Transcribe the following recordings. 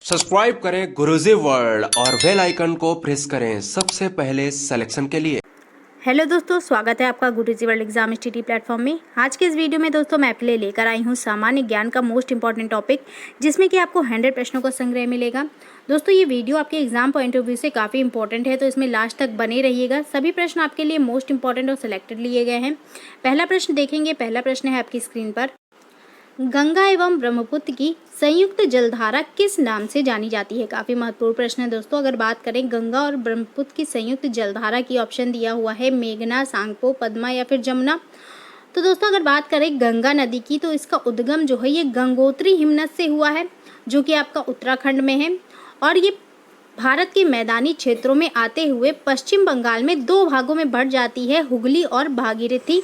Subscribe करें गुरुजी world और bell icon को प्रेस करें सबसे पहले सिलेक्शन के लिए। हेलो दोस्तों, स्वागत है आपका गुरुजी वर्ल्ड एग्जाम स्टडी प्लेटफॉर्म में। आज के इस वीडियो में दोस्तों मैं आपके लिए लेकर आई हूँ सामान्य ज्ञान का मोस्ट इंपॉर्टेंट टॉपिक, जिसमें कि आपको 100 प्रश्नों का संग्रह मिलेगा। दोस्तों ये वीडियो आपके एग्जाम पॉइंट ऑफ व्यू से काफ़ी इंपॉर्टेंट है, तो इसमें लास्ट तक बने रहिएगा। सभी प्रश्न आपके लिए मोस्ट इंपॉर्टेंट और सिलेक्टेड लिए गए हैं। पहला प्रश्न देखेंगे। पहला प्रश्न है आपकी स्क्रीन पर। गंगा एवं ब्रह्मपुत्र की संयुक्त जलधारा किस नाम से जानी जाती है? काफ़ी महत्वपूर्ण प्रश्न है दोस्तों। अगर बात करें गंगा और ब्रह्मपुत्र की संयुक्त जलधारा की, ऑप्शन दिया हुआ है मेघना, सांगपो, पद्मा या फिर जमुना। तो दोस्तों अगर बात करें गंगा नदी की, तो इसका उद्गम जो है ये गंगोत्री हिमनद से हुआ है, जो कि आपका उत्तराखंड में है। और ये भारत के मैदानी क्षेत्रों में आते हुए पश्चिम बंगाल में दो भागों में बढ़ जाती है, हुगली और भागीरथी।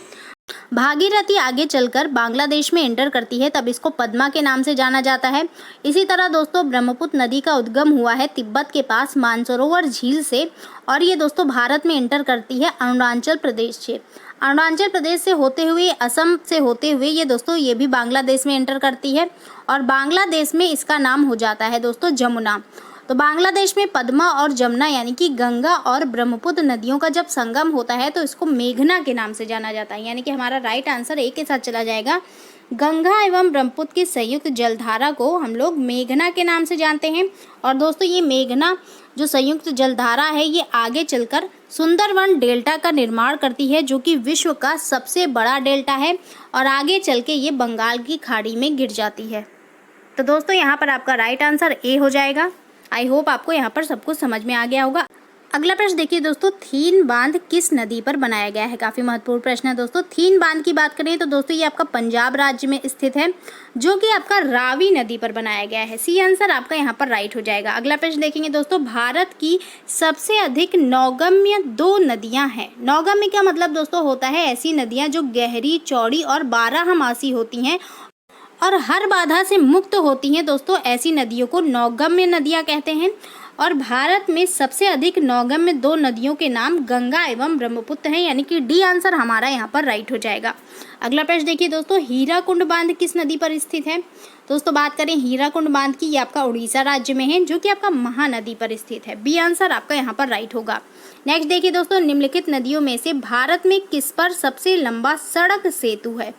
भागीरथी आगे चलकर बांग्लादेश में एंटर करती है, तब इसको पद्मा के नाम से जाना जाता है। इसी तरह दोस्तों ब्रह्मपुत्र नदी का उद्गम हुआ है तिब्बत के पास मानसरोवर झील से, और ये दोस्तों भारत में एंटर करती है अरुणाचल प्रदेश से। अरुणाचल प्रदेश से होते हुए, असम से होते हुए ये दोस्तों ये भी बांग्लादेश में एंटर करती है, और बांग्लादेश में इसका नाम हो जाता है दोस्तों जमुना। तो बांग्लादेश में पद्मा और जमुना यानी कि गंगा और ब्रह्मपुत्र नदियों का जब संगम होता है, तो इसको मेघना के नाम से जाना जाता है। यानी कि हमारा राइट आंसर एक के साथ चला जाएगा। गंगा एवं ब्रह्मपुत्र की संयुक्त जलधारा को हम लोग मेघना के नाम से जानते हैं। और दोस्तों ये मेघना जो संयुक्त जलधारा है, ये आगे चलकर सुंदरवन डेल्टा का निर्माण करती है, जो कि विश्व का सबसे बड़ा डेल्टा है, और आगे चल के ये बंगाल की खाड़ी में गिर जाती है। तो दोस्तों यहाँ पर आपका राइट आंसर ए हो जाएगा। आई होप आपको यहाँ पर सब कुछ समझ में आ गया होगा। अगला प्रश्न देखिए दोस्तों, थीन बांध किस नदी पर बनाया गया है? काफ़ी महत्वपूर्ण प्रश्न है दोस्तों। थीन बांध की बात करें तो दोस्तों ये आपका पंजाब राज्य में स्थित है, जो कि आपका रावी नदी पर बनाया गया है। सी आंसर आपका यहाँ पर राइट हो जाएगा। अगला प्रश्न देखेंगे दोस्तों, भारत की सबसे अधिक नौगम्य दो नदियाँ हैं। नौगम्य का मतलब दोस्तों होता है ऐसी नदियाँ जो गहरी, चौड़ी और बारहमासी होती हैं और हर बाधा से मुक्त होती हैं। दोस्तों ऐसी नदियों को नौगम्य नदियाँ कहते हैं। और भारत में सबसे अधिक नौगम्य दो नदियों के नाम गंगा एवं ब्रह्मपुत्र हैं, यानी कि डी आंसर हमारा यहाँ पर राइट हो जाएगा। अगला प्रश्न देखिए दोस्तों, हीराकुंड बांध किस नदी पर स्थित है? दोस्तों बात करें हीराकुंड बांध की, ये आपका उड़ीसा राज्य में है, जो कि आपका महानदी पर स्थित है। बी आंसर आपका यहाँ पर राइट होगा। नेक्स्ट देखिए दोस्तों, निम्नलिखित नदियों में से भारत में किस पर सबसे लंबा सड़क सेतु है?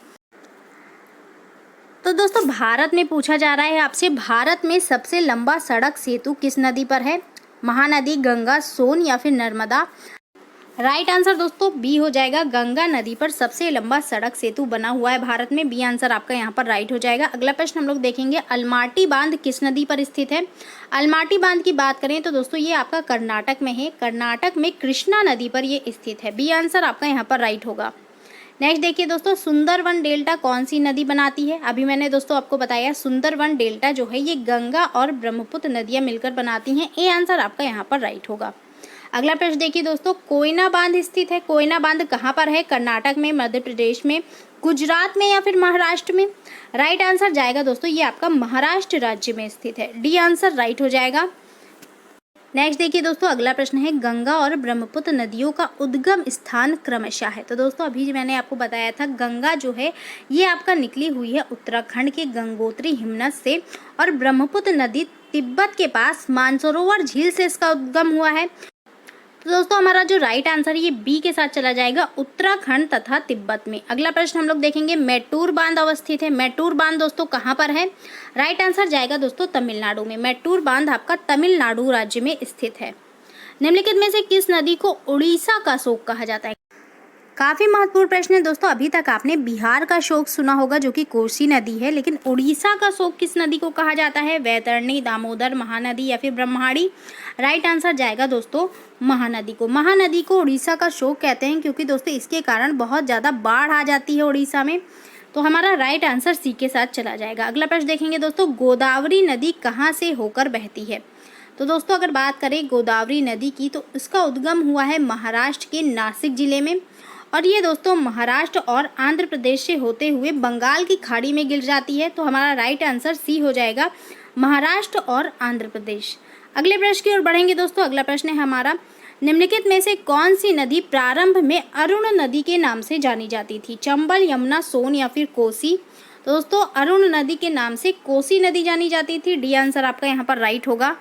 तो दोस्तों भारत में पूछा जा रहा है आपसे, भारत में सबसे लंबा सड़क सेतु किस नदी पर है? महानदी, गंगा, सोन या फिर नर्मदा? राइट आंसर दोस्तों बी हो जाएगा। गंगा नदी पर सबसे लंबा सड़क सेतु बना हुआ है भारत में। बी आंसर आपका यहाँ पर राइट हो जाएगा। अगला प्रश्न हम लोग देखेंगे, अलमाटी बांध किस नदी पर स्थित है? अलमाटी बांध की बात करें तो दोस्तों ये आपका कर्नाटक में है। कर्नाटक में कृष्णा नदी पर ये स्थित है। बी आंसर आपका यहाँ पर राइट होगा। नेक्स्ट देखिए दोस्तों, सुंदरवन डेल्टा कौन सी नदी बनाती है? अभी मैंने दोस्तों आपको बताया सुंदरवन डेल्टा जो है ये गंगा और ब्रह्मपुत्र नदियां मिलकर बनाती हैं। ए आंसर आपका यहाँ पर राइट होगा। अगला प्रश्न देखिए दोस्तों, कोयना बांध स्थित है। कोयना बांध कहाँ पर है? कर्नाटक में, मध्य प्रदेश में, गुजरात में या फिर महाराष्ट्र में? राइट आंसर जाएगा दोस्तों ये आपका महाराष्ट्र राज्य में स्थित है। डी आंसर राइट हो जाएगा। नेक्स्ट देखिए दोस्तों, अगला प्रश्न है, गंगा और ब्रह्मपुत्र नदियों का उद्गम स्थान क्रमशः है। तो दोस्तों अभी मैंने आपको बताया था गंगा जो है ये आपका निकली हुई है उत्तराखंड के गंगोत्री हिमनद से, और ब्रह्मपुत्र नदी तिब्बत के पास मानसरोवर झील से इसका उद्गम हुआ है। तो दोस्तों हमारा जो राइट आंसर है ये बी के साथ चला जाएगा, उत्तराखंड तथा तिब्बत में। अगला प्रश्न हम लोग देखेंगे, मैटूर बांध अवस्थित है। मैटूर बांध दोस्तों कहाँ पर है? राइट आंसर जाएगा दोस्तों तमिलनाडु में। मैटूर बांध आपका तमिलनाडु राज्य में स्थित है। निम्नलिखित में से किस नदी को उड़ीसा का शोक कहा जाता है? काफ़ी महत्वपूर्ण प्रश्न है दोस्तों। अभी तक आपने बिहार का शोक सुना होगा जो कि कोसी नदी है, लेकिन उड़ीसा का शोक किस नदी को कहा जाता है? वैतरणी, दामोदर, महानदी या फिर ब्रह्मणी? राइट आंसर जाएगा दोस्तों महानदी को। महानदी को उड़ीसा का शोक कहते हैं क्योंकि दोस्तों इसके कारण बहुत ज़्यादा बाढ़ आ जाती है उड़ीसा में। तो हमारा राइट आंसर सी के साथ चला जाएगा। अगला प्रश्न देखेंगे दोस्तों, गोदावरी नदी कहाँ से होकर बहती है? तो दोस्तों अगर बात करें गोदावरी नदी की, तो इसका उद्गम हुआ है महाराष्ट्र के नासिक जिले में, और ये दोस्तों महाराष्ट्र और आंध्र प्रदेश से होते हुए बंगाल की खाड़ी में गिर जाती है। तो हमारा राइट आंसर सी हो जाएगा, महाराष्ट्र और आंध्र प्रदेश। अगले प्रश्न की ओर बढ़ेंगे दोस्तों। अगला प्रश्न है हमारा, निम्नलिखित में से कौन सी नदी प्रारंभ में अरुण नदी के नाम से जानी जाती थी? चंबल, यमुना, सोन या फिर कोसी? तो दोस्तों अरुण नदी के नाम से कोसी नदी जानी जाती थी। डी आंसर आपका यहाँ पर राइट होगा।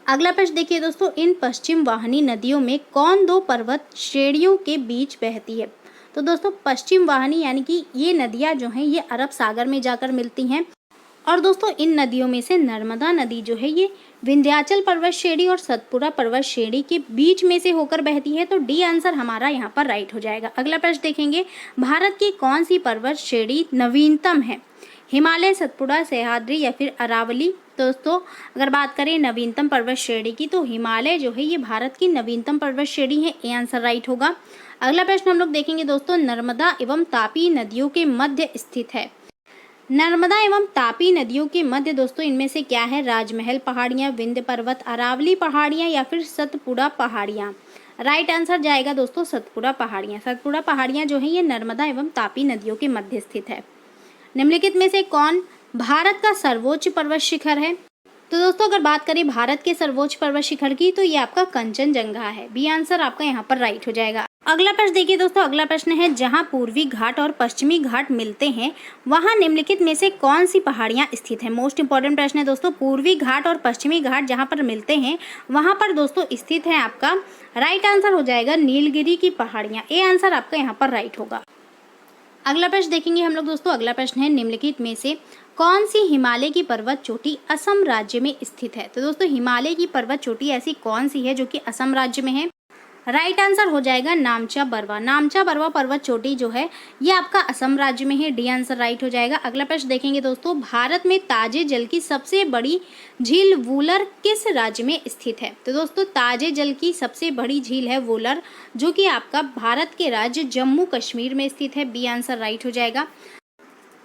अगला प्रश्न देखिए दोस्तों, इन पश्चिम वाहिनी नदियों में कौन दो पर्वत श्रेणियों के बीच बहती है? तो दोस्तों पश्चिम वाहिनी यानी कि ये नदियाँ जो हैं ये अरब सागर में जाकर मिलती हैं। और दोस्तों इन नदियों में से नर्मदा नदी जो है ये विंध्याचल पर्वत श्रेणी और सतपुड़ा पर्वत श्रेणी के बीच में से होकर बहती है। तो डी आंसर हमारा यहाँ पर राइट हो जाएगा। अगला प्रश्न देखेंगे, भारत की कौन सी पर्वत श्रेणी नवीनतम है? हिमालय, सतपुड़ा, सह्याद्री या फिर अरावली? दोस्तों अगर बात करें नवीनतम पर्वत श्रेणी की तो हिमालय जो है ये भारत की नवीनतम पर्वत श्रेणी है। ए आंसर राइट होगा। अगला प्रश्न हम लोग देखेंगे दोस्तों, नर्मदा एवं तापी नदियों के मध्य स्थित है। नर्मदा एवं तापी नदियों के मध्य दोस्तों इनमें से क्या है? राजमहल पहाड़ियाँ, विंध्य पर्वत, अरावली पहाड़ियाँ या फिर सतपुड़ा पहाड़ियाँ? राइट आंसर जाएगा दोस्तों सतपुड़ा पहाड़ियाँ। सतपुड़ा पहाड़ियाँ जो है ये नर्मदा एवं तापी नदियों के मध्य स्थित है। निम्नलिखित में से कौन भारत का सर्वोच्च पर्वत शिखर है? तो दोस्तों अगर बात करें भारत के सर्वोच्च पर्वत शिखर की तो ये आपका कंचनजंगा है। बी आंसर आपका यहाँ पर राइट हो जाएगा। अगला प्रश्न देखिए दोस्तों, अगला प्रश्न है, जहाँ पूर्वी घाट और पश्चिमी घाट मिलते हैं वहाँ निम्नलिखित में से कौन सी पहाड़ियाँ स्थित है? मोस्ट इंपॉर्टेंट प्रश्न है दोस्तों। पूर्वी घाट और पश्चिमी घाट जहाँ पर मिलते हैं वहाँ पर दोस्तों स्थित है आपका राइट आंसर हो जाएगा नीलगिरी की पहाड़ियाँ। ए आंसर आपका यहाँ पर राइट होगा। अगला प्रश्न देखेंगे हम लोग दोस्तों, अगला प्रश्न है, निम्नलिखित में से कौन सी हिमालय की पर्वत चोटी असम राज्य में स्थित है? तो दोस्तों हिमालय की पर्वत चोटी ऐसी कौन सी है जो कि असम राज्य में है? राइट आंसर हो जाएगा नामचा बरवा। नामचा बरवा पर्वत चोटी जो है ये आपका असम राज्य में है। डी आंसर राइट हो जाएगा। अगला प्रश्न देखेंगे दोस्तों, भारत में ताजे जल की सबसे बड़ी झील वूलर किस राज्य में स्थित है? तो दोस्तों ताजे जल की सबसे बड़ी झील है वूलर जो कि आपका भारत के राज्य जम्मू कश्मीर में स्थित है। बी आंसर राइट हो जाएगा।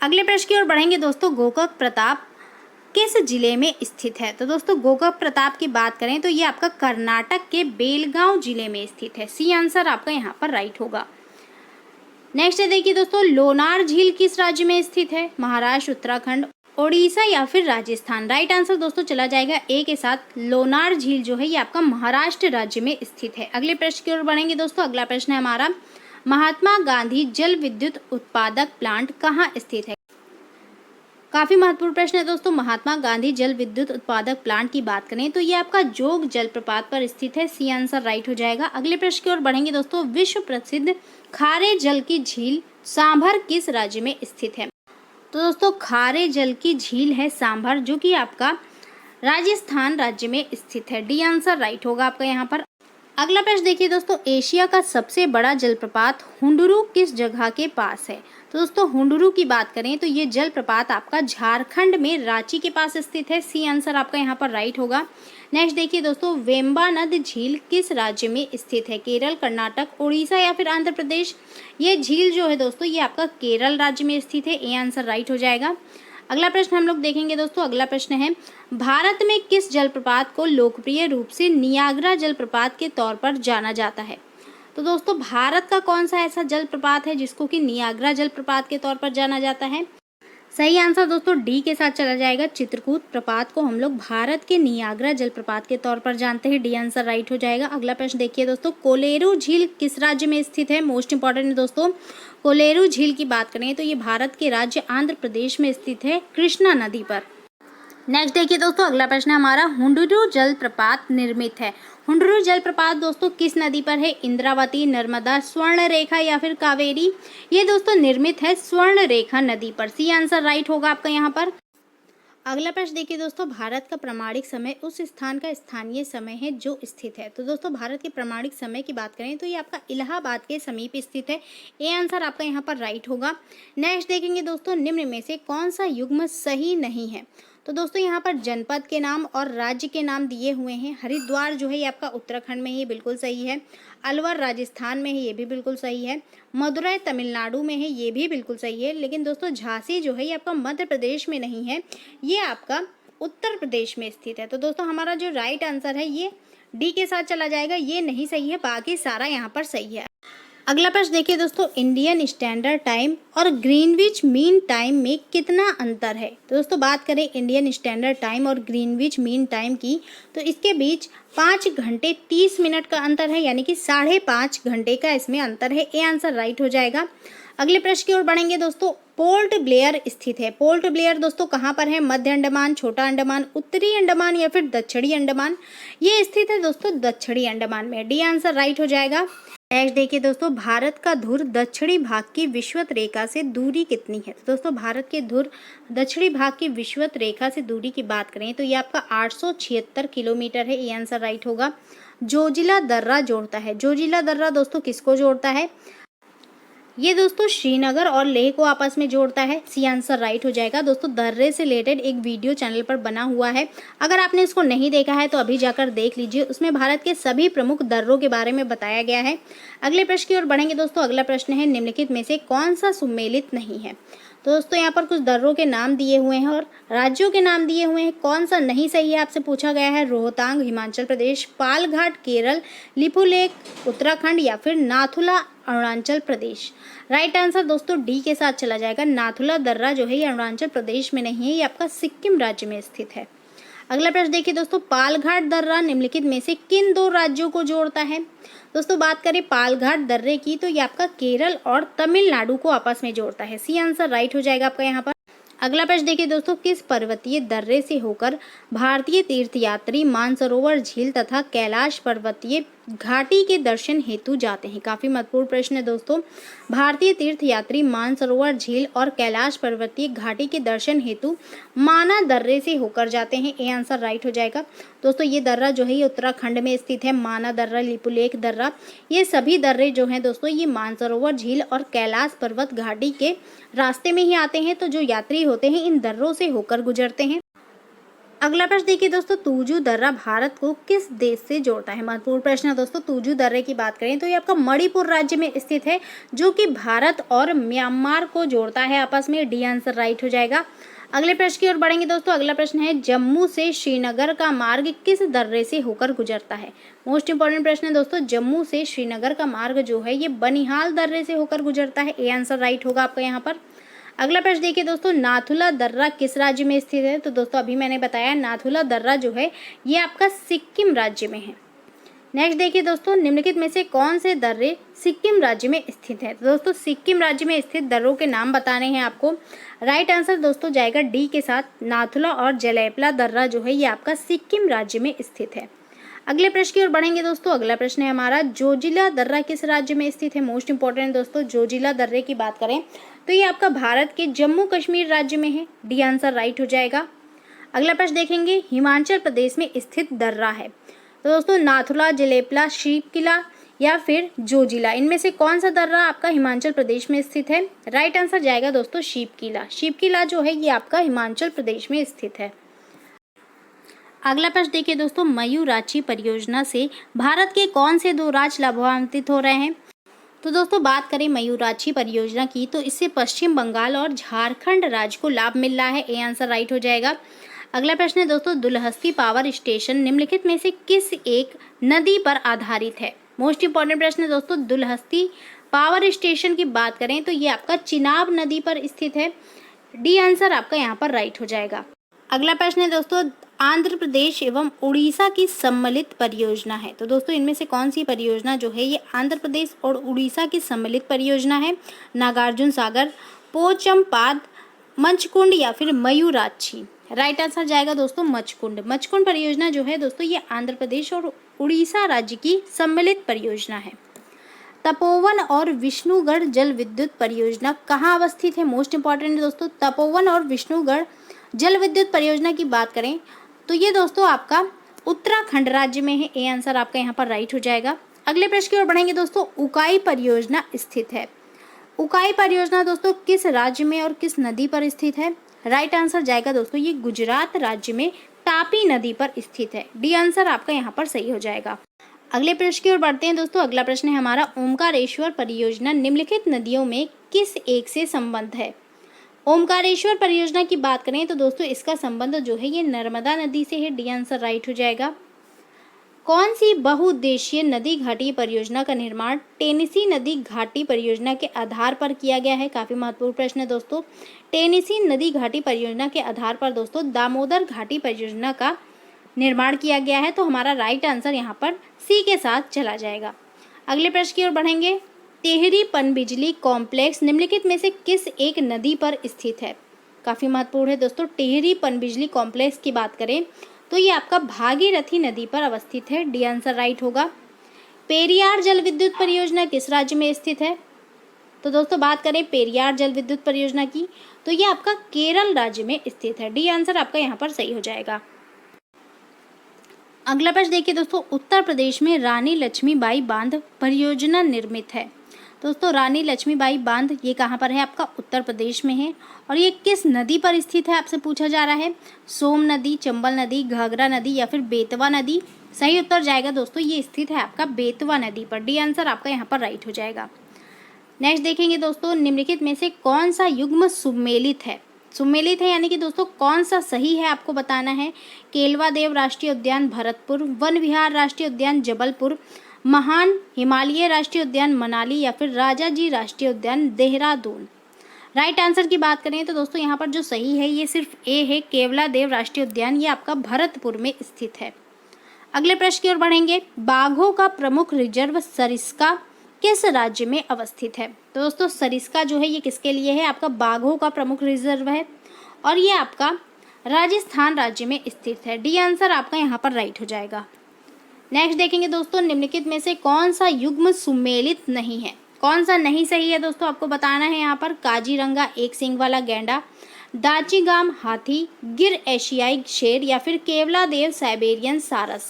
अगले प्रश्न की ओर बढ़ेंगे दोस्तों, गोकक प्रताप किस जिले में स्थित है? तो दोस्तों गोकक प्रताप की बात करें तो ये आपका कर्नाटक के बेलगांव जिले में स्थित है। सी आंसर आपका यहाँ पर राइट होगा। नेक्स्ट देखिए दोस्तों, लोनार झील किस राज्य में स्थित है? महाराष्ट्र, उत्तराखंड, ओडिशा या फिर राजस्थान? राइट आंसर दोस्तों चला जाएगा ए के साथ। लोनार झील जो है ये आपका महाराष्ट्र राज्य में स्थित है। अगले प्रश्न की ओर बढ़ेंगे दोस्तों, अगला प्रश्न है हमारा, महात्मा गांधी जल विद्युत उत्पादक प्लांट कहाँ स्थित है? काफी महत्वपूर्ण प्रश्न है दोस्तों। महात्मा गांधी जल विद्युत उत्पादक प्लांट की बात करें तो ये आपका जोग जलप्रपात पर स्थित है। सी आंसर राइट हो जाएगा। अगले प्रश्न की ओर बढ़ेंगे दोस्तों, विश्व प्रसिद्ध खारे जल की झील सांभर किस राज्य में स्थित है? तो दोस्तों खारे जल की झील है सांभर जो कि आपका राजस्थान राज्य में स्थित है। डी आंसर राइट होगा आपका यहाँ पर। अगला प्रश्न देखिए दोस्तों, एशिया का सबसे बड़ा जलप्रपात हुंडुरु किस जगह के पास है? तो दोस्तों हुंडुरु की बात करें तो ये जलप्रपात आपका झारखंड में रांची के पास स्थित है। सी आंसर आपका यहाँ पर राइट होगा। नेक्स्ट देखिए दोस्तों, वेम्बानद झील किस राज्य में स्थित है? केरल, कर्नाटक, उड़ीसा या फिर आंध्र प्रदेश? ये झील जो है दोस्तों ये आपका केरल राज्य में स्थित है। ए आंसर राइट हो जाएगा। अगला प्रश्न हम लोग देखेंगे दोस्तों, अगला प्रश्न है, भारत में किस जलप्रपात को लोकप्रिय रूप से नियाग्रा जलप्रपात के तौर पर जाना जाता है? तो दोस्तों भारत का कौन सा ऐसा जलप्रपात है जिसको कि नियाग्रा जलप्रपात के तौर पर जाना जाता है? सही आंसर दोस्तों डी के साथ चला जाएगा। चित्रकूट प्रपात को हम लोग भारत के नियाग्रा जलप्रपात के तौर पर जानते हैं। डी आंसर राइट हो जाएगा। अगला प्रश्न देखिए दोस्तों, कोलेरू झील किस राज्य में स्थित है? मोस्ट इंपॉर्टेंट है दोस्तों। कोलेरू झील की बात करें तो ये भारत के राज्य आंध्र प्रदेश में स्थित है, कृष्णा नदी पर। नेक्स्ट देखिए दोस्तों, अगला प्रश्न हमारा, हुंडुरु जलप्रपात निर्मित है। हुंडुरु जलप्रपात दोस्तों किस नदी पर है? इंद्रावती, नर्मदा, स्वर्ण रेखा या फिर कावेरी? ये दोस्तों निर्मित है स्वर्ण रेखा नदी पर। सी आंसर राइट होगा आपका यहाँ पर। अगला प्रश्न देखिए दोस्तों, भारत का प्रामाणिक समय उस स्थान का स्थानीय समय है जो स्थित है। तो दोस्तों भारत के प्रामाणिक समय की बात करें तो ये आपका इलाहाबाद के समीप स्थित है। ए आंसर आपका यहाँ पर राइट होगा। नेक्स्ट देखेंगे दोस्तों, निम्न में से कौन सा युग्म सही नहीं है? तो दोस्तों यहाँ पर जनपद के नाम और राज्य के नाम दिए हुए हैं। हरिद्वार जो है ये आपका उत्तराखंड में है, ये बिल्कुल सही है। अलवर राजस्थान में है, ये भी बिल्कुल सही है। मदुरै तमिलनाडु में है, ये भी बिल्कुल सही है। लेकिन दोस्तों झांसी जो है ये आपका मध्य प्रदेश में नहीं है, ये आपका उत्तर प्रदेश में स्थित है। तो दोस्तों हमारा जो राइट आंसर है ये डी के साथ चला जाएगा, ये नहीं सही है, बाकी सारा यहाँ पर सही है। अगला प्रश्न देखिए दोस्तों, इंडियन स्टैंडर्ड टाइम और ग्रीनविच मीन टाइम में कितना अंतर है? तो दोस्तों बात करें इंडियन स्टैंडर्ड टाइम और ग्रीनविच मीन टाइम की तो इसके बीच 5 घंटे 30 मिनट का अंतर है, यानी कि 5.5 घंटे का इसमें अंतर है। ए आंसर राइट हो जाएगा। अगले प्रश्न की ओर बढ़ेंगे दोस्तों, पोर्ट ब्लेयर स्थित है। पोर्ट ब्लेयर दोस्तों कहाँ पर है? मध्य अंडमान, छोटा अंडमान, उत्तरी अंडमान या फिर दक्षिणी अंडमान? ये स्थित है दोस्तों दक्षिणी अंडमान में। डी आंसर राइट हो जाएगा। नेक्स्ट देखिए दोस्तों, भारत का धुर दक्षिणी भाग की विषुवत रेखा से दूरी कितनी है? तो दोस्तों भारत के धुर दक्षिणी भाग की विषुवत रेखा से दूरी की बात करें तो ये आपका 876 किलोमीटर है। ये आंसर राइट होगा। जोजिला दर्रा जोड़ता है। जोजिला दर्रा दोस्तों किसको जोड़ता है? ये दोस्तों श्रीनगर और लेह को आपस में जोड़ता है। सी आंसर राइट हो जाएगा। दोस्तों दर्रे से रिलेटेड एक वीडियो चैनल पर बना हुआ है, अगर आपने इसको नहीं देखा है तो अभी जाकर देख लीजिए। उसमें भारत के सभी प्रमुख दर्रों के बारे में बताया गया है। अगले प्रश्न की ओर बढ़ेंगे दोस्तों। अगला प्रश्न है, निम्नलिखित में से कौन सा सुमेलित नहीं है? तो दोस्तों यहाँ पर कुछ दर्रों के नाम दिए हुए हैं और राज्यों के नाम दिए हुए हैं। कौन सा नहीं सही है आपसे पूछा गया है? रोहतांग हिमाचल प्रदेश, पालघाट केरल, लिपुलेख उत्तराखंड या फिर नाथुला अरुणाचल प्रदेश? राइट आंसर दोस्तों डी के साथ चला जाएगा। नाथुला दर्रा जो है ये अरुणाचल प्रदेश में नहीं है, ये आपका सिक्किम राज्य में स्थित है। अगला प्रश्न देखिए दोस्तों, पालघाट दर्रा निम्नलिखित में से किन दो राज्यों को जोड़ता है? दोस्तों बात करें पालघाट दर्रे की तो ये आपका केरल और तमिलनाडु को आपस में जोड़ता है। सी आंसर राइट हो जाएगा आपका यहाँ पर। अगला प्रश्न देखिए दोस्तों, किस पर्वतीय दर्रे से होकर भारतीय तीर्थयात्री मानसरोवर झील तथा कैलाश पर्वतीय घाटी के दर्शन हेतु जाते हैं? काफी महत्वपूर्ण प्रश्न है दोस्तों। भारतीय तीर्थयात्री मानसरोवर झील और कैलाश पर्वतीय घाटी के दर्शन हेतु माना दर्रे से होकर जाते हैं। ये आंसर राइट हो जाएगा। दोस्तों ये दर्रा जो है ये उत्तराखंड में स्थित है। माना दर्रा, लिपुलेख दर्रा, ये सभी दर्रे जो हैं दोस्तों ये मानसरोवर झील और कैलाश पर्वत घाटी के रास्ते में ही आते हैं। तो जो यात्री होते हैं इन दर्रों से होकर गुजरते हैं। अगला प्रश्न देखिए दोस्तों, तूजू दर्रा भारत को किस देश से जोड़ता है? महत्वपूर्ण प्रश्न है दोस्तों। तूजू दर्रे की बात करें तो ये आपका मणिपुर राज्य में स्थित है, जो कि भारत और म्यांमार को जोड़ता है आपस में। डी आंसर राइट हो जाएगा। अगले प्रश्न की ओर बढ़ेंगे दोस्तों। अगला प्रश्न है, जम्मू से श्रीनगर का मार्ग किस दर्रे से होकर गुजरता है? मोस्ट इंपॉर्टेंट प्रश्न है दोस्तों। जम्मू से श्रीनगर का मार्ग जो है ये बनिहाल दर्रे से होकर गुजरता है। ए आंसर राइट होगा आपका यहाँ पर। अगला प्रश्न देखिए दोस्तों, नाथुला दर्रा किस राज्य में स्थित है? तो दोस्तों अभी मैंने बताया नाथुला दर्रा जो है ये आपका सिक्किम राज्य में है। नेक्स्ट देखिए दोस्तों, निम्नलिखित में से कौन से दर्रे सिक्किम राज्य में स्थित है? तो दोस्तों सिक्किम राज्य में स्थित दर्रों के नाम बताने हैं आपको। राइट आंसर दोस्तों जाएगा डी के साथ। नाथुला और जलेपला दर्रा जो है ये आपका सिक्किम राज्य में स्थित है। अगले प्रश्न की ओर बढ़ेंगे दोस्तों। अगला प्रश्न है हमारा, जोजिला दर्रा किस राज्य में स्थित है? मोस्ट इंपॉर्टेंट दोस्तों, जोजिला दर्रे की बात करें तो ये आपका भारत के जम्मू कश्मीर राज्य में है। डी आंसर राइट हो जाएगा। अगला प्रश्न देखेंगे, हिमाचल प्रदेश में स्थित दर्रा है। तो दोस्तों नाथुला, जलेपला, शीपकिला या फिर जोजिला, इनमें से कौन सा दर्रा आपका हिमाचल प्रदेश में स्थित है? राइट आंसर जाएगा दोस्तों शीपकिला। शीपकिला जो है ये आपका हिमाचल प्रदेश में स्थित है। अगला प्रश्न देखिए दोस्तों, मयूराक्षी परियोजना से भारत के कौन से दो राज्य लाभान्वित हो रहे हैं? तो दोस्तों बात करें मयूराक्षी परियोजना की तो इससे पश्चिम बंगाल और झारखंड राज्य को लाभ मिल रहा है। ए आंसर राइट हो जाएगा। अगला प्रश्न है दोस्तों, दुलहस्ती पावर स्टेशन निम्नलिखित में से किस एक नदी पर आधारित है? मोस्ट इंपॉर्टेंट प्रश्न है दोस्तों। दुलहस्ती पावर स्टेशन की बात करें तो ये आपका चिनाब नदी पर स्थित है। डी आंसर आपका यहाँ पर राइट हो जाएगा। अगला प्रश्न है दोस्तों, आंध्र प्रदेश एवं उड़ीसा की सम्मिलित परियोजना है। तो दोस्तों इनमें से कौन सी परियोजना जो है ये आंध्र प्रदेश और उड़ीसा की सम्मिलित परियोजना है? नागार्जुन सागर, पोचमपाद, मंचकुंड या फिर मयूराक्षी? राइट आंसर जाएगा दोस्तों मचकुंड। मचकुंड परियोजना जो है दोस्तों ये आंध्र प्रदेश और उड़ीसा राज्य की सम्मिलित परियोजना है। तपोवन और विष्णुगढ़ जल विद्युत परियोजना कहाँ अवस्थित है? मोस्ट इंपॉर्टेंट है दोस्तों। तपोवन और विष्णुगढ़ जल विद्युत परियोजना की बात करें तो ये दोस्तों आपका उत्तराखंड राज्य में है। ए आंसर आपका यहाँ पर राइट हो जाएगा। अगले प्रश्न की ओर बढ़ेंगे दोस्तों, उकाई परियोजना स्थित है। उकाई परियोजना दोस्तों किस राज्य में और किस नदी पर स्थित है? राइट आंसर जाएगा दोस्तों ये गुजरात राज्य में तापी नदी पर स्थित है। डी आंसर आपका यहाँ पर सही हो जाएगा। अगले प्रश्न की ओर बढ़ते हैं दोस्तों। अगला प्रश्न है हमारा, ओमकारेश्वर परियोजना निम्नलिखित नदियों में किस एक से संबंध है? ओमकारेश्वर परियोजना की बात करें तो दोस्तों इसका संबंध जो है ये नर्मदा नदी से है। डी आंसर राइट हो जाएगा। कौन सी बहुउद्देशीय नदी घाटी परियोजना का निर्माण टेनेसी नदी घाटी परियोजना के आधार पर किया गया है? काफी महत्वपूर्ण प्रश्न है दोस्तों। टेनेसी नदी घाटी परियोजना के आधार पर दोस्तों दामोदर घाटी परियोजना का निर्माण किया गया है। तो हमारा राइट आंसर यहाँ पर सी के साथ चला जाएगा। अगले प्रश्न की ओर बढ़ेंगे। टेहरी पनबिजली कॉम्प्लेक्स निम्नलिखित में से किस एक नदी पर स्थित है? काफ़ी महत्वपूर्ण है दोस्तों। टेहरी पनबिजली कॉम्प्लेक्स की बात करें तो ये आपका भागीरथी नदी पर अवस्थित है। डी आंसर राइट होगा। पेरियार जल विद्युत परियोजना किस राज्य में स्थित है? तो दोस्तों बात करें पेरियार जल विद्युत परियोजना की तो ये आपका केरल राज्य में स्थित है। डी आंसर आपका यहाँ पर सही हो जाएगा। अगला प्रश्न देखिए दोस्तों, उत्तर प्रदेश में रानी लक्ष्मीबाई बांध परियोजना निर्मित है। दोस्तों रानी लक्ष्मीबाई बांध ये कहाँ पर है? आपका उत्तर प्रदेश में है। और ये किस नदी पर स्थित है आपसे पूछा जा रहा है? सोम नदी, चंबल नदी, घाघरा नदी या फिर बेतवा नदी? सही उत्तर जाएगा दोस्तों, ये स्थित है आपका बेतवा नदी पर। डी आंसर आपका यहाँ पर राइट हो जाएगा। नेक्स्ट देखेंगे दोस्तों, निम्नलिखित में से कौन सा युग्म सुमेलित है? सुमेलित है यानी कि दोस्तों कौन सा सही है आपको बताना है। केलवा देव राष्ट्रीय उद्यान भरतपुर, वन विहार राष्ट्रीय उद्यान जबलपुर, महान हिमालय राष्ट्रीय उद्यान मनाली या फिर राजाजी राष्ट्रीय उद्यान देहरादून? राइट आंसर की बात करें तो दोस्तों यहाँ पर जो सही है ये सिर्फ ए है, केवला देव राष्ट्रीय उद्यान, ये आपका भरतपुर में स्थित है। अगले प्रश्न की ओर बढ़ेंगे। बाघों का प्रमुख रिजर्व सरिस्का किस राज्य में अवस्थित है? तो दोस्तों सरिस्का जो है ये किसके लिए है? आपका बाघों का प्रमुख रिजर्व है और ये आपका राजस्थान राज्य में स्थित है। डी आंसर आपका यहाँ पर राइट हो जाएगा। नेक्स्ट देखेंगे दोस्तों, निम्नलिखित में से कौन सा युग्म सुमेलित नहीं है? कौन सा नहीं सही है दोस्तों आपको बताना है यहाँ पर। काजीरंगा एक सींग वाला गैंडा, दाचीगाम हाथी, गिर एशियाई शेर या फिर केवला देव साइबेरियन सारस?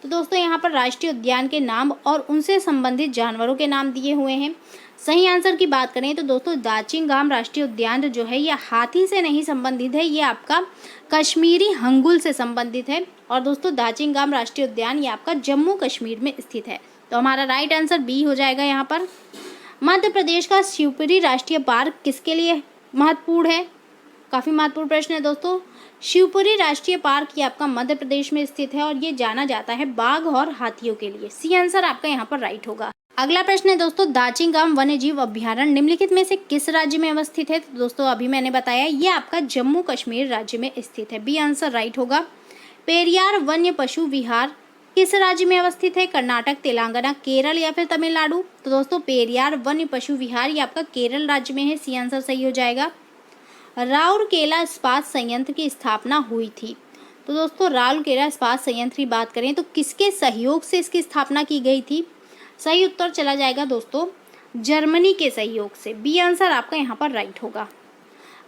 तो दोस्तों यहाँ पर राष्ट्रीय उद्यान के नाम और उनसे संबंधित जानवरों के नाम दिए हुए हैं। सही आंसर की बात करें तो दोस्तों दाचिंगाम राष्ट्रीय उद्यान जो है ये हाथी से नहीं संबंधित है, ये आपका कश्मीरी हंगुल से संबंधित है। और दोस्तों दाचिंगाम राष्ट्रीय उद्यान ये आपका जम्मू कश्मीर में स्थित है। तो हमारा राइट आंसर बी हो जाएगा यहाँ पर। मध्य प्रदेश का शिवपुरी राष्ट्रीय पार्क किसके लिए महत्वपूर्ण है? काफ़ी महत्वपूर्ण प्रश्न है दोस्तों। शिवपुरी राष्ट्रीय पार्क ये आपका मध्य प्रदेश में स्थित है और ये जाना जाता है बाघ और हाथियों के लिए। सी आंसर आपका यहाँ पर राइट होगा। अगला प्रश्न है दोस्तों, दाचिंगाम वन्यजीव अभ्यारण्य निम्नलिखित में से किस राज्य में अवस्थित है? तो दोस्तों अभी मैंने बताया ये आपका जम्मू कश्मीर राज्य में स्थित है। बी आंसर राइट होगा। पेरियार वन्य पशु विहार किस राज्य में अवस्थित है? कर्नाटक, तेलंगाना, केरल या फिर तमिलनाडु? तो दोस्तों पेरियार वन्य पशु विहार ये आपका केरल राज्य में है। सी आंसर सही हो जाएगा। राउरकेला इस्पात संयंत्र की स्थापना हुई थी। तो दोस्तों राउरकेला इस्पात संयंत्र की बात करें तो किसके सहयोग से इसकी स्थापना की गई थी? सही उत्तर चला जाएगा दोस्तों जर्मनी के सहयोग से। बी आंसर आपका यहाँ पर राइट होगा।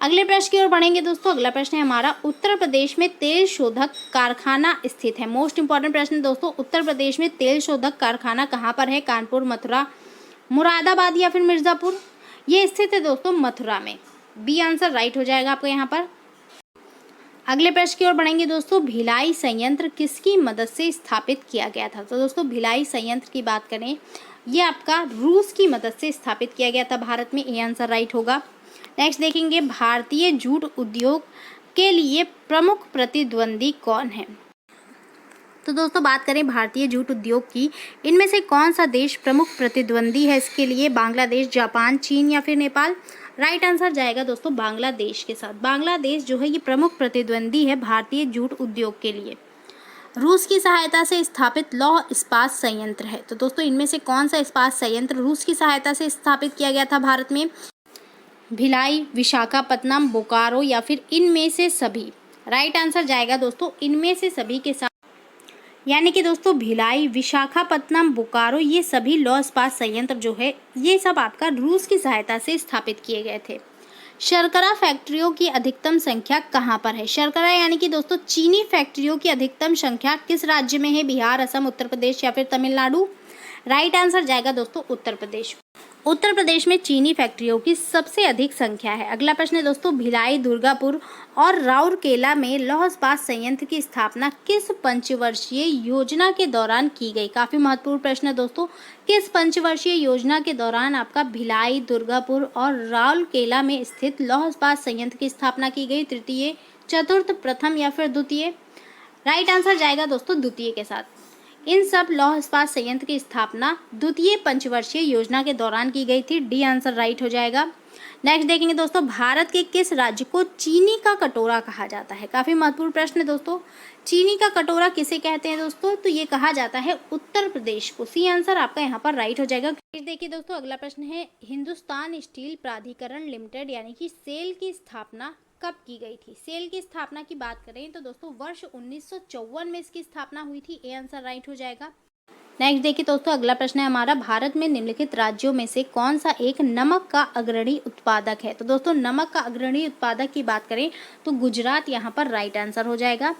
अगले प्रश्न की ओर बढ़ेंगे दोस्तों। अगला प्रश्न है हमारा, उत्तर प्रदेश में तेल शोधक कारखाना स्थित है। मोस्ट इंपॉर्टेंट प्रश्न दोस्तों, उत्तर प्रदेश में तेल शोधक कारखाना कहाँ पर है? कानपुर, मथुरा, मुरादाबाद या फिर मिर्जापुर? ये स्थित है दोस्तों मथुरा में। बी आंसर राइट हो जाएगा आपको यहाँ पर। अगले प्रश्न की ओर बढ़ेंगे दोस्तों, भिलाई संयंत्र किसकी मदद से स्थापित किया गया था? तो दोस्तों भिलाई संयंत्र की बात करें ये आपका रूस की मदद से स्थापित किया गया था भारत में। ए आंसर राइट होगा। नेक्स्ट देखेंगे, भारतीय जूट उद्योग के लिए प्रमुख प्रतिद्वंदी कौन है? तो दोस्तों बात करें भारतीय जूट उद्योग की, इनमें से कौन सा देश प्रमुख प्रतिद्वंदी है इसके लिए? बांग्लादेश, जापान, चीन या फिर नेपाल? राइट आंसर जाएगा दोस्तों बांग्लादेश के साथ। बांग्लादेश जो है ये प्रमुख प्रतिद्वंदी है भारतीय जूट उद्योग के लिए। रूस की सहायता से स्थापित लौह इस्पात संयंत्र है। तो दोस्तों इनमें से कौन सा इस्पात संयंत्र रूस की सहायता से स्थापित किया गया था भारत में? भिलाई, विशाखापत्तनम, बोकारो या फिर इनमें से सभी? राइट आंसर जाएगा दोस्तों इनमें से सभी के साथ, यानी कि दोस्तों भिलाई, विशाखापत्तनम, बोकारो ये सभी लौह इस्पात संयंत्र जो है ये सब आपका रूस की सहायता से स्थापित किए गए थे। शर्करा फैक्ट्रियों की अधिकतम संख्या कहाँ पर है? शर्करा यानी कि दोस्तों चीनी फैक्ट्रियों की अधिकतम संख्या किस राज्य में है? बिहार, असम, उत्तर प्रदेश या फिर तमिलनाडु? राइट आंसर जाएगा दोस्तों उत्तर प्रदेश। उत्तर प्रदेश में चीनी फैक्ट्रियों की सबसे अधिक संख्या है। अगला प्रश्न है दोस्तों, भिलाई, दुर्गापुर और राउरकेला में लौह इस्पात संयंत्र की स्थापना किस पंचवर्षीय योजना के दौरान की गई? काफ़ी महत्वपूर्ण प्रश्न है दोस्तों। किस पंचवर्षीय योजना के दौरान आपका भिलाई, दुर्गापुर और राउरकेला में स्थित लौह इस्पात संयंत्र की स्थापना की गई? तृतीय, चतुर्थ, प्रथम या फिर द्वितीय? राइट आंसर जाएगा दोस्तों द्वितीय के साथ। इन सब लौह इस्पात संयंत्र की स्थापना द्वितीय पंचवर्षीय योजना के दौरान की गई थी। डी आंसर राइट हो जाएगा। नेक्स्ट देखेंगे दोस्तों, भारत के किस राज्य को चीनी का कटोरा कहा जाता है? काफ़ी महत्वपूर्ण प्रश्न है दोस्तों। चीनी का कटोरा किसे कहते हैं दोस्तों? तो ये कहा जाता है उत्तर प्रदेश को। सी आंसर आपका यहाँ पर राइट हो जाएगा। देखिए दोस्तों, अगला प्रश्न है, हिंदुस्तान स्टील प्राधिकरण लिमिटेड यानी कि सेल की स्थापना कब की गई थी? सेल की स्थापना की बात करें तो दोस्तों वर्ष 1954 में इसकी स्थापना हुई थी। ए आंसर राइट हो जाएगा। नेक्स्ट देखिए दोस्तों, अगला प्रश्न है हमारा, भारत में निम्नलिखित राज्यों में से कौन सा एक नमक का अग्रणी उत्पादक है? तो दोस्तों नमक का अग्रणी उत्पादक की बात करें तो गुजरात यहाँ पर राइट आंसर हो जाएगा।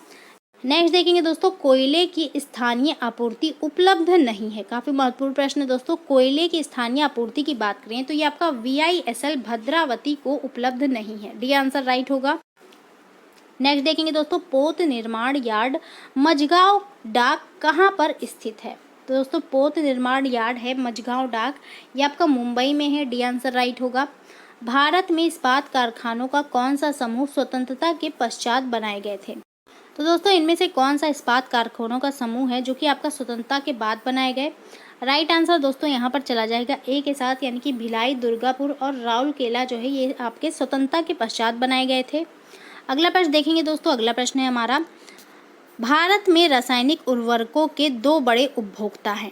नेक्स्ट देखेंगे दोस्तों, कोयले की स्थानीय आपूर्ति उपलब्ध नहीं है। काफी महत्वपूर्ण प्रश्न है दोस्तों। कोयले की स्थानीय आपूर्ति की बात करें तो ये आपका VISL भद्रावती को उपलब्ध नहीं है। डी आंसर राइट होगा। नेक्स्ट देखेंगे दोस्तों, पोत निर्माण यार्ड मझगांव डाक कहाँ पर स्थित है? तो दोस्तों पोत निर्माण यार्ड है मझगांव डाक, ये आपका मुंबई में है। डी आंसर राइट होगा। भारत में इस्पात कारखानों का कौन सा समूह स्वतंत्रता के पश्चात बनाए गए थे? तो दोस्तों इनमें से कौन सा इस्पात कारखानों का समूह है जो कि आपका स्वतंत्रता के बाद बनाए गए? राइट आंसर दोस्तों यहाँ पर चला जाएगा ए के साथ, यानी कि भिलाई, दुर्गापुर और राउरकेला जो है ये आपके स्वतंत्रता के पश्चात बनाए गए थे। अगला प्रश्न देखेंगे दोस्तों, अगला प्रश्न है हमारा, भारत में रासायनिक उर्वरकों के दो बड़े उपभोक्ता हैं।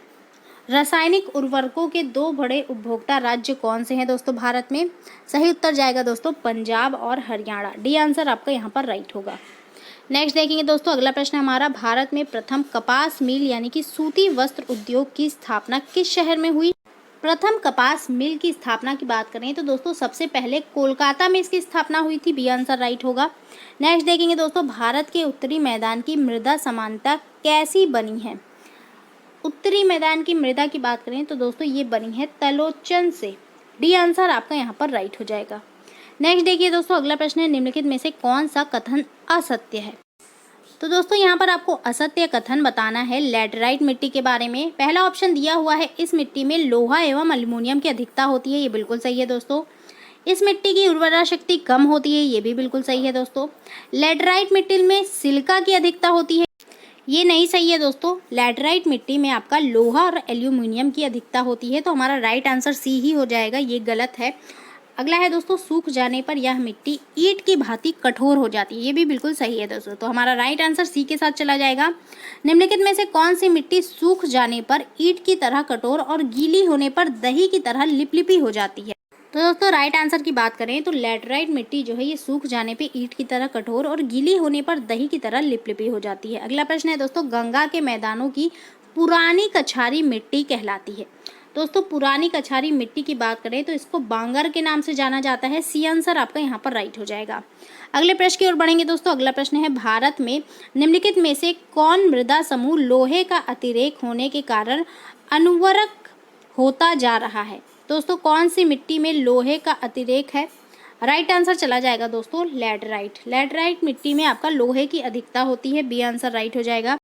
रासायनिक उर्वरकों के दो बड़े उपभोक्ता राज्य कौन से हैं दोस्तों भारत में? सही उत्तर जाएगा दोस्तों पंजाब और हरियाणा। डी आंसर आपका यहाँ पर राइट होगा। नेक्स्ट देखेंगे दोस्तों, अगला प्रश्न हमारा, भारत में प्रथम कपास मिल यानी कि सूती वस्त्र उद्योग की स्थापना किस शहर में हुई? प्रथम कपास मिल की स्थापना की बात करें तो दोस्तों सबसे पहले कोलकाता में इसकी स्थापना हुई थी। बी आंसर राइट होगा। नेक्स्ट देखेंगे दोस्तों, भारत के उत्तरी मैदान की मृदा समानता कैसी बनी है? उत्तरी मैदान की मृदा की बात करें तो दोस्तों ये बनी है तलोचन से। डी आंसर आपका यहाँ पर राइट हो जाएगा। नेक्स्ट देखिए दोस्तों, अगला प्रश्न है, निम्नलिखित में से कौन सा कथन असत्य है? तो दोस्तों यहाँ पर आपको असत्य कथन बताना है लैटराइट मिट्टी के बारे में। पहला ऑप्शन दिया हुआ है, इस मिट्टी में लोहा एवं एल्युमिनियम की अधिकता होती है। ये बिल्कुल सही है दोस्तों। इस मिट्टी की उर्वरा शक्ति कम होती है। ये भी बिल्कुल सही है दोस्तों। लैटराइट मिट्टी में सिलिका की अधिकता होती है। ये नहीं सही है दोस्तों। लैटराइट मिट्टी में आपका लोहा और एल्यूमिनियम की अधिकता होती है। तो हमारा राइट आंसर सी ही हो जाएगा, ये गलत है। अगला है दोस्तों, सूख जाने पर यह मिट्टी ईंट की भांति कठोर हो जाती है। ये भी बिल्कुल सही है दोस्तों। तो हमारा राइट आंसर सी के साथ चला जाएगा। निम्नलिखित में से कौन सी मिट्टी सूख जाने पर ईंट की तरह कठोर और गीली होने पर दही की तरह लिपलिपी हो जाती है? तो दोस्तों राइट आंसर की बात करें तो लैटराइट मिट्टी जो है ये सूख जाने पे ईंट की तरह कठोर और गीली होने पर दही की तरह लिपलिपी हो जाती है। अगला प्रश्न है दोस्तों, गंगा के मैदानों की पुरानी कछारी मिट्टी कहलाती है। दोस्तों पुरानी कछारी मिट्टी की बात करें तो इसको बांगर के नाम से जाना जाता है। सी आंसर आपका यहाँ पर राइट हो जाएगा। अगले प्रश्न की ओर बढ़ेंगे दोस्तों। अगला प्रश्न है, भारत में निम्नलिखित में से कौन मृदा समूह लोहे का अतिरेक होने के कारण अनुवर्क होता जा रहा है? दोस्तों कौन सी मिट्टी में लोहे का अतिरेक है? राइट आंसर चला जाएगा दोस्तों लैटराइट। लैटराइट मिट्टी में आपका लोहे की अधिकता होती है। बी आंसर राइट हो जाएगा।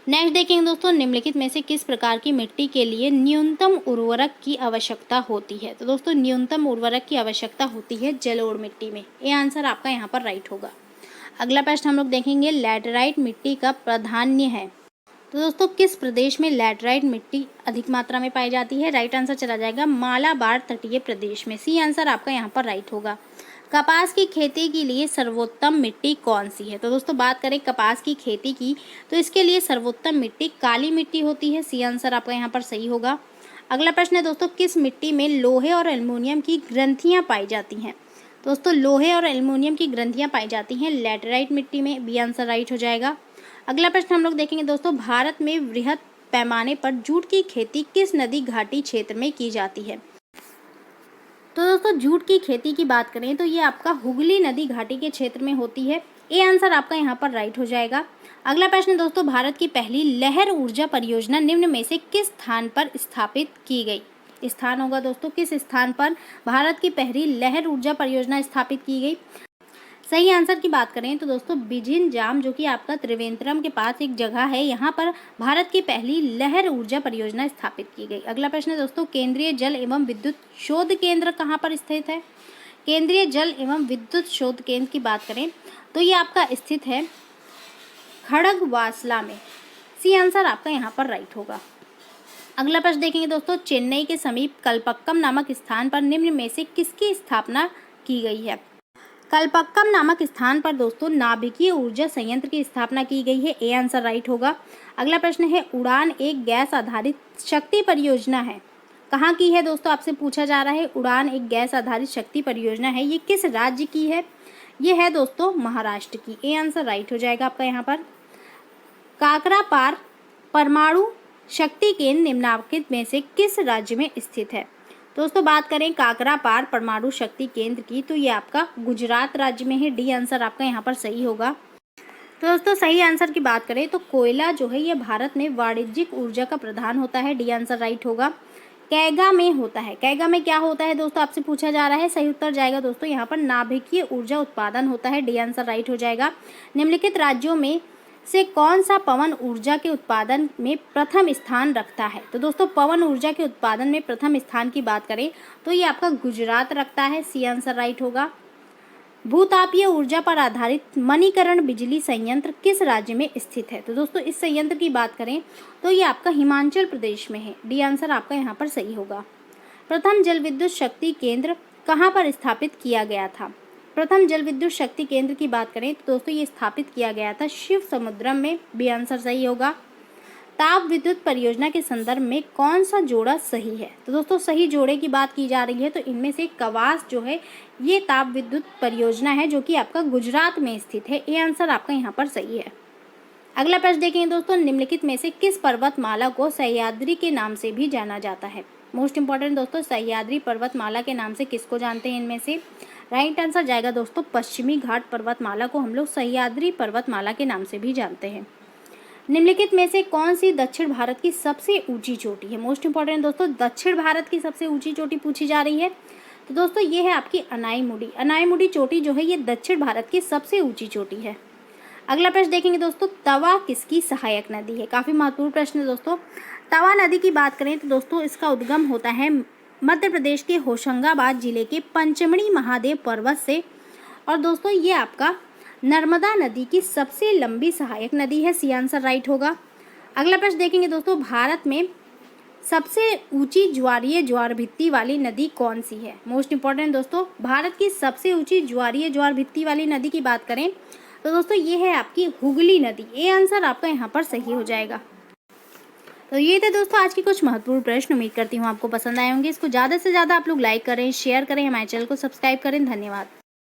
नेक्स्ट देखेंगे दोस्तों, निम्नलिखित में से किस प्रकार की मिट्टी के लिए न्यूनतम उर्वरक की आवश्यकता होती है? तो दोस्तों न्यूनतम उर्वरक की आवश्यकता होती है जलोढ़ मिट्टी में। ये आंसर आपका यहाँ पर राइट होगा। अगला प्रश्न हम लोग देखेंगे, लैटराइट मिट्टी का प्राधान्य है। तो दोस्तों किस प्रदेश में लैटराइट मिट्टी अधिक मात्रा में पाई जाती है? राइट आंसर चला जाएगा मालाबार तटीय प्रदेश में। सी आंसर आपका यहाँ पर राइट होगा। कपास की खेती के लिए सर्वोत्तम मिट्टी कौन सी है? तो दोस्तों बात करें कपास की खेती की तो इसके लिए सर्वोत्तम मिट्टी काली मिट्टी होती है। सी आंसर आपका यहाँ पर सही होगा। अगला प्रश्न है दोस्तों, किस मिट्टी में लोहे और एल्युमिनियम की ग्रंथियाँ पाई जाती हैं? दोस्तों लोहे और एल्युमिनियम की ग्रंथियाँ पाई जाती हैं लैटराइट मिट्टी में। बी आंसर राइट हो जाएगा। अगला प्रश्न हम लोग देखेंगे दोस्तों, भारत में वृहद पैमाने पर जूट की खेती किस नदी घाटी क्षेत्र में की जाती है? तो दोस्तों जूट की खेती की बात करें तो ये आपका हुगली नदी घाटी के क्षेत्र में होती है। ए आंसर आपका यहाँ पर राइट हो जाएगा। अगला प्रश्न दोस्तों, भारत की पहली लहर ऊर्जा परियोजना निम्न में से किस स्थान पर स्थापित की गई? स्थान होगा दोस्तों, किस स्थान पर भारत की पहली लहर ऊर्जा परियोजना स्थापित की गई? सही आंसर की बात करें तो दोस्तों बिजिन जाम जो कि आपका त्रिवेंद्रम के पास एक जगह है, यहाँ पर भारत की पहली लहर ऊर्जा परियोजना स्थापित की गई। अगला प्रश्न है दोस्तों, केंद्रीय जल एवं विद्युत शोध केंद्र कहाँ पर स्थित है? केंद्रीय जल एवं विद्युत शोध केंद्र की बात करें तो ये आपका स्थित है खड़गवासला में। सी आंसर आपका यहाँ पर राइट होगा। अगला प्रश्न देखेंगे दोस्तों, चेन्नई के समीप कल्पक्कम नामक स्थान पर निम्न में से किसकी स्थापना की गई है? कल्पक्कम नामक स्थान पर दोस्तों नाभिकीय ऊर्जा संयंत्र की स्थापना की गई है। ए आंसर राइट होगा। अगला प्रश्न है, उड़ान एक गैस आधारित शक्ति परियोजना है, कहाँ की है दोस्तों? आपसे पूछा जा रहा है उड़ान एक गैस आधारित शक्ति परियोजना है, ये किस राज्य की है? ये है दोस्तों महाराष्ट्र की। ए आंसर राइट हो जाएगा आपका यहाँ पर। काकरापार परमाणु शक्ति केंद्र निम्नलिखित में से किस राज्य में स्थित है? दोस्तों बात करें काकरापार परमाणु शक्ति केंद्र की, तो ये आपका गुजरात राज्य में है। डी आंसर आपका यहाँ पर सही होगा। तो दोस्तों सही आंसर की बात करें तो कोयला जो है ये भारत में वाणिज्यिक ऊर्जा का प्रधान होता है। डी आंसर राइट होगा। कैगा में होता है। कैगा में क्या होता है दोस्तों? आपसे पूछा जा रहा है। सही उत्तर जाएगा दोस्तों यहाँ पर नाभिकीय ऊर्जा उत्पादन होता है। डी आंसर राइट हो जाएगा। निम्नलिखित राज्यों में से कौन सा पवन ऊर्जा के उत्पादन में प्रथम स्थान रखता है? तो दोस्तों पवन ऊर्जा के उत्पादन में प्रथम स्थान की बात करें तो ये आपका गुजरात रखता है। सी आंसर राइट होगा। भूतापीय ऊर्जा पर आधारित मणिकरण बिजली संयंत्र किस राज्य में स्थित है? तो दोस्तों इस संयंत्र की बात करें तो ये आपका हिमाचल प्रदेश में है। डी आंसर आपका यहाँ पर सही होगा। प्रथम जल विद्युत शक्ति केंद्र कहाँ पर स्थापित किया गया था? प्रथम जल विद्युत शक्ति केंद्र की बात करें तो दोस्तों ये स्थापित किया गया था शिव समुद्रम में। बी आंसर सही होगा। ताप विद्युत परियोजना के संदर्भ में कौन सा जोड़ा सही है? तो दोस्तों सही जोड़े की बात की जा रही है तो इनमें से कवास जो है ये ताप विद्युत परियोजना है जो कि आपका गुजरात में स्थित है। ये आंसर आपका यहाँ पर सही है। अगला प्रश्न देखेंगे दोस्तों, निम्नलिखित में से किस पर्वतमाला को सह्याद्री के नाम से भी जाना जाता है? मोस्ट इंपॉर्टेंट दोस्तों, सह्याद्री पर्वतमाला के नाम से किसको जानते हैं? इनमें से राइट आंसर जाएगा दोस्तों पश्चिमी घाट पर्वतमाला को हम लोग सह्याद्री पर्वतमाला के नाम से भी जानते हैं। निम्नलिखित में से कौन सी दक्षिण भारत की सबसे ऊंची चोटी है? मोस्ट इंपॉर्टेंट दोस्तों, दक्षिण भारत की सबसे ऊंची चोटी पूछी जा रही है। तो दोस्तों ये है आपकी अनाईमुडी। अनाईमुडी चोटी जो है ये दक्षिण भारत की सबसे ऊंची चोटी है। अगला प्रश्न देखेंगे दोस्तों, तवा किसकी सहायक नदी है? काफी महत्वपूर्ण प्रश्न है दोस्तों। तवा नदी की बात करें तो दोस्तों इसका उद्गम होता है मध्य प्रदेश के होशंगाबाद जिले के पंचमढ़ी महादेव पर्वत से, और दोस्तों ये आपका नर्मदा नदी की सबसे लंबी सहायक नदी है। सी आंसर राइट होगा। अगला प्रश्न देखेंगे दोस्तों, भारत में सबसे ऊंची ज्वारीय ज्वार भित्ति वाली नदी कौन सी है? मोस्ट इंपॉर्टेंट दोस्तों, भारत की सबसे ऊंची ज्वारीय ज्वार भित्ति वाली नदी की बात करें तो दोस्तों ये है आपकी हुगली नदी। ये आंसर आपका यहाँ पर सही हो जाएगा। तो ये थे दोस्तों आज की कुछ महत्वपूर्ण प्रश्न। उम्मीद करती हूँ आपको पसंद आए होंगे। इसको ज़्यादा से ज़्यादा आप लोग लाइक करें, शेयर करें, हमारे चैनल को सब्सक्राइब करें। धन्यवाद।